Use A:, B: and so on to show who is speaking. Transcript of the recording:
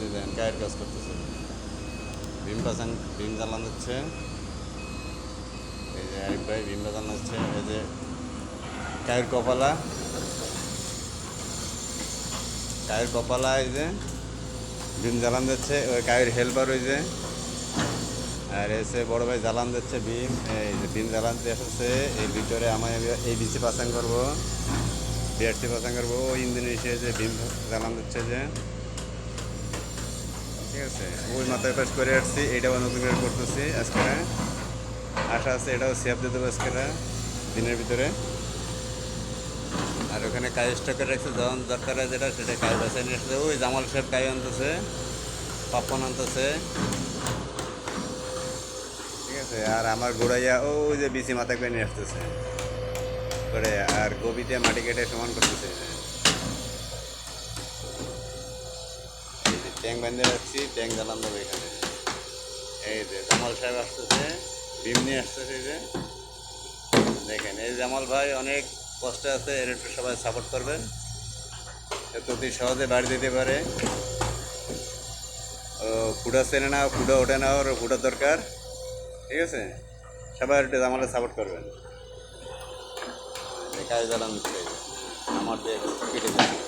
A: যে দেখেন কায়ের কাজ করতেছে, ভীম জ্বালান হচ্ছে। এই যে আরিফ ভাই ভীম জ্বালান হচ্ছে। এই যে কায়ের কপালা এই যে ভীম জ্বালান দিচ্ছে, ওই কায়ের হেল্পার ওই যে। আর এসে বড় ভাই জ্বালান দিচ্ছে ভীম, এই যে ভীম জ্বালান দিয়ে এসেছে। এর ভিতরে আমি এই বিসি পাসাং করবো, বিআরসি পাসাং করবো। ওই ইন্দোনেশিয়া যে ভীম জ্বালান দিচ্ছে যে, ঠিক আছে। ওই মাথায় পাশ করে আসছি, এইটাও নতুন করে করতেছি আজকে। আশা আছে এটাও সেফ দিয়ে দেবো আজকে দিনের ভিতরে। আর ওখানে কাজ স্টক করে রাখছে, যখন দরকার হয় যেটা সেটা কাজ বাসায় নিয়ে আসছে। ওই জামাল সাহেব কাজ আনতেছে, পাপ্পন আনতেছে, ঠিক আছে। আর আমার গোড়াইয়া ওই যে বিসি মাথা করে নিয়ে আসতেছে করে, আর গবিতে মাটি কেটে সমান করতেছে। এই যে ট্যাঙ্ক বাঁধতে যাচ্ছি, ট্যাঙ্ক জ্বালান দেবো এখানে। এই যে জামাল সাহেব আসতেছে, ভীম নিয়ে আসতেছে। এই যে দেখেন, এই জামাল ভাই অনেক কষ্টে আছে, এর একটু সবাই সাপোর্ট করবেন যাতে অতি সহজে বাড়ি দিতে পারে। ও ফুটা চেনে না, ফুটা ওঠে না, ওর ফুটার দরকার, ঠিক আছে। সবাই একটু জামালে সাপোর্ট করবেন। কাজ জ্বালান দিচ্ছে, আমার দিয়ে কেটে দিচ্ছে।